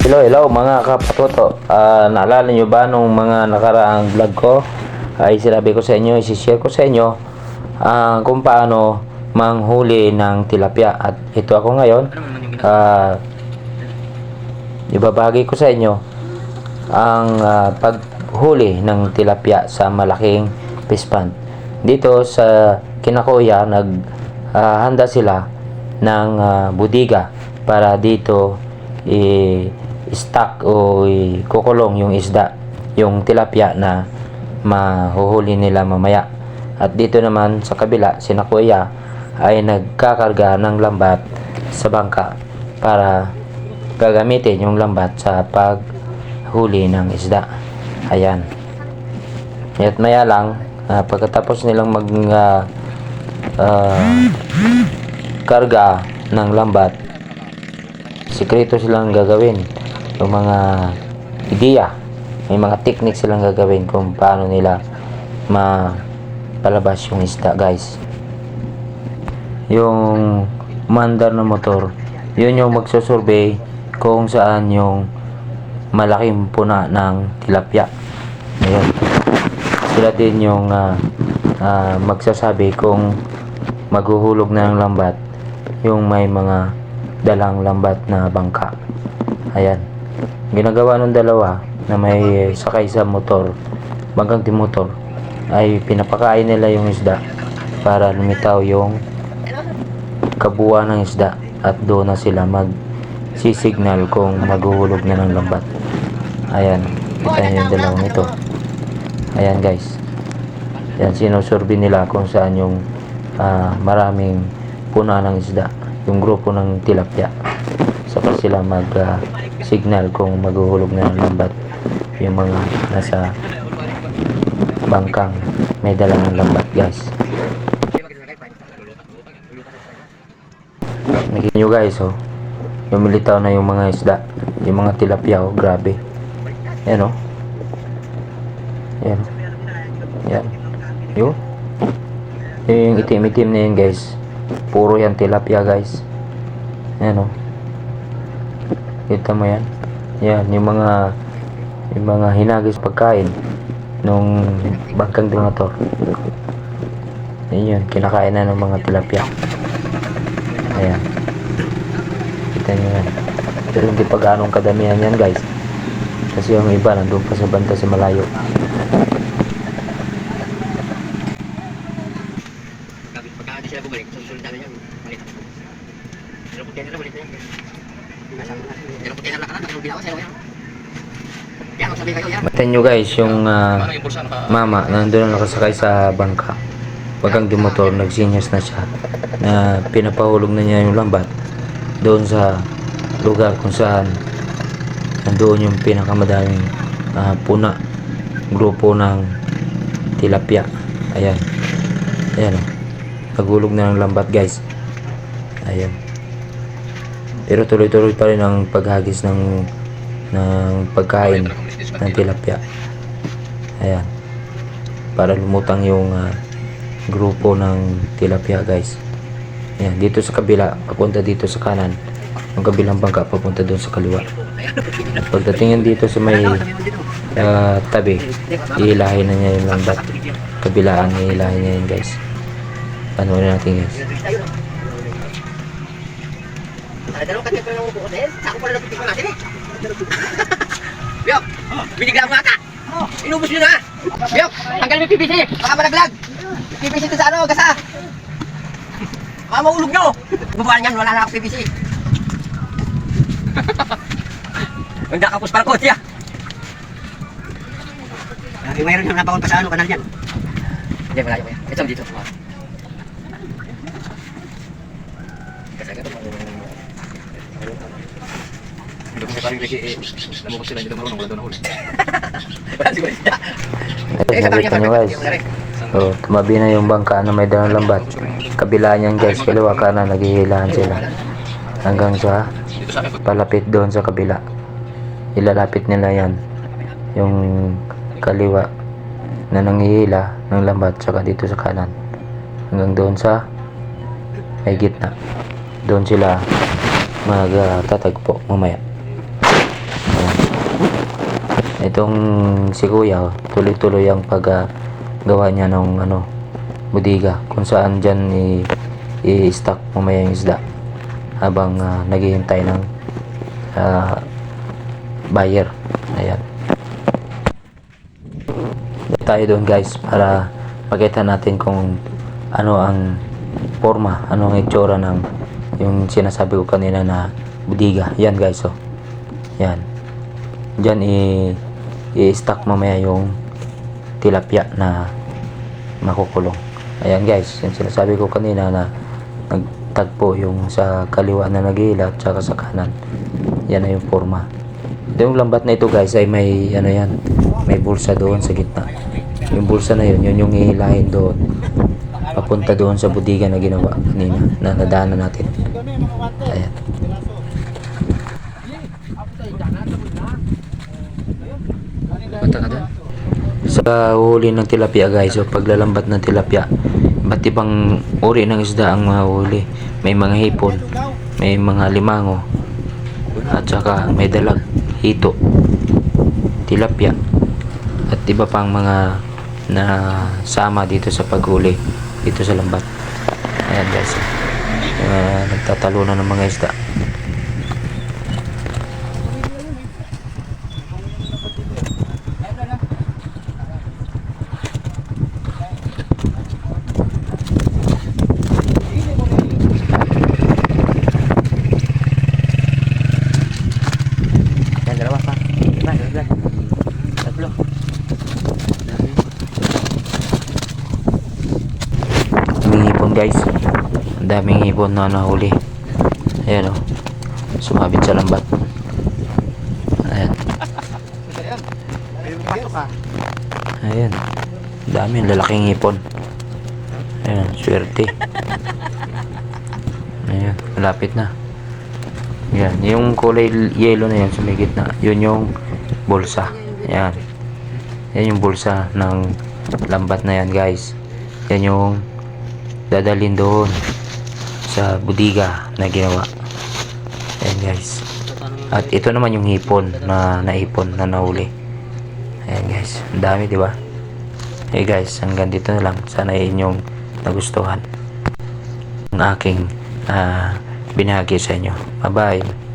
Hello mga kapatoto. Naalala nyo ba nung mga nakaraang vlog ko ay sinabi ko sa inyo, isi-share ko sa inyo kung paano manghuli ng tilapia. At ito ako ngayon, ibabahagi ko sa inyo ang paghuli ng tilapia sa malaking fish pond. Dito sa Kinakuya, handa sila ng budiga para dito i-stock o kukulong yung isda, yung tilapia na mahuhuli nila mamaya. At dito naman sa kabila, sina Kuya ay nagkakarga ng lambat sa bangka para gagamitin yung lambat sa paghuli ng isda. Ayan. At maya lang, pagkatapos nilang karga ng lambat, sikreto silang gagawin, yung mga ideya, may mga technique silang gagawin kung paano nila mapalabas yung isda, guys. Yung mandar na motor, yun yung magsusurvey kung saan yung malaking puna ng tilapia. Ayun. Sila din yung magsasabi kung maghuhulog na ng lambat yung may mga dalang lambat na bangka. Ayan. Ginagawa ng dalawa na may sakay sa motor, bagang motor, ay pinapakain nila yung isda para lumitaw yung kabuuan ng isda at doon na sila mag-signal kung maghuhulog na ng lambat. Ayan. Kita nyo yung dalawang ito. Ayan, guys. Ayan, sinusurvey nila kung saan yung maraming puna ng isda, yung grupo ng tilapia. Saka sila mag-signal kung maghuhulog na ng lambat yung mga nasa bangkang may dala ng lambat, guys. Nakikita nyo, guys, oh, lumilitaw na yung mga isda, yung mga tilapia, oh, grabe. Ayan, oh. Ayan. Ayan. Yung itim-itim na yun, guys, puro yan tilapia, guys. Ayan, oh. Kita mo yan. Yan, yung mga hinagis pagkain nung bangkang donator. Ayan, kinakain na ng mga tilapia. Ayan. Kita nyo yan. Pero hindi pa ganong kadamihan yan, guys. Kasi yung iba nandun pa sa banda sa malayo. Matin nyo, guys, yung mama nandun na nakasakay sa bangka. Pagkang motor, nagsinyas na siya na pinapahulog na niya yung lambat doon sa lugar kung saan nandoon yung pinakamadaming puna, grupo ng tilapia. Ayan. Ayan, oh. Naghulog na ng lambat, guys. Ayan. Pero tuloy-tuloy pa rin ang paghagis ng pagkain ng tilapia. Ayan. Para lumutang yung grupo ng tilapia, guys. Ayan. Dito sa kabila, papunta dito sa kanan. Ang kabilang bangka, papunta doon sa kaliwa. Pagdating dito sa may tabi, ihilahin na niya yung lambat. Kabilaan, ihilahin niya yun, guys. Panoorin natin, guys. Dalawang kanya ko lang po din. Sako pala napitik natin eh. Biyok, binigla mo ata. Inubos nyo na. Biyok, tanggal mo yung PVC. Baka malaglag. PVC ito sa ano, gasa. Baka maulog nyo. Bubuan yan, wala na ako PVC. Ang nakapos para kotya. Mayroon yung napakon pa sa ano, kanal yan. Hindi, malayo ko yan. Ito dito. Nakita nyo, guys. So, tumabi na yung bangka na may dalang lambat. Kabila niyan, guys, kaliwa kanan, naghihilahan sila hanggang sa palapit doon sa kabila. Ilalapit nila yan yung kaliwa na nanghihila ng lambat, saka dito sa kanan hanggang doon sa may gitna. Doon sila magtatagpo mamaya. itong si kuya, tuloy-tuloy ang paggawa niya ng budiga kung saan dyan i-stock mamaya yung isda habang naghihintay ng buyer. Ayan. Tayo doon guys para makita natin kung ano ang forma, ano ang itsura ng yung sinasabi ko kanina na budiga. Yan guys, oh. Yan. Diyan i-stock mamaya yung tilapia na makukulong. Ayan guys, yung sinasabi ko kanina na nagtagpo yung sa kaliwa na nag-iila at saka sa kanan. Yan na yung forma. Yung lambat na ito guys ay may yan, may bulsa doon sa gitna. Yung bulsa na yun yung hihilahin doon papunta doon sa budiga na ginawa kanina na nadaanan natin. Ayan. Punta ka doon. Sa huli ng tilapia guys, so paglalambat ng tilapia, iba't ibang uri ng isda ang mahuli. May mga hipon, may mga limango, at saka may dalag, hito, tilapia, at iba pang mga na sama dito sa paghuli dito sa lambat. Ayan guys, nagtatalunan ng mga isda. Ayan, dalawa pa. Iba, tatlo. Daming hipon guys, ang daming hipon na nahuli. Ayan, oh, sumabit sa lambat. Ayan, ayan, daming lalaking hipon. Ayan, swerte. Ayan, malapit na. Ayan, yung kulay yellow na yun sa may gitna, yun yung bulsa. Ayan, yan yung bulsa ng lambat na yan guys. Yan yung dadalhin doon sa budiga na ginawa. Ayan guys. At ito naman yung hipon na naipon na nahuli. Ayan guys, ang dami, di ba? Hey guys, hanggang dito na lang. Sana inyong nagustuhan ang aking binahagi sa inyo. Bye bye.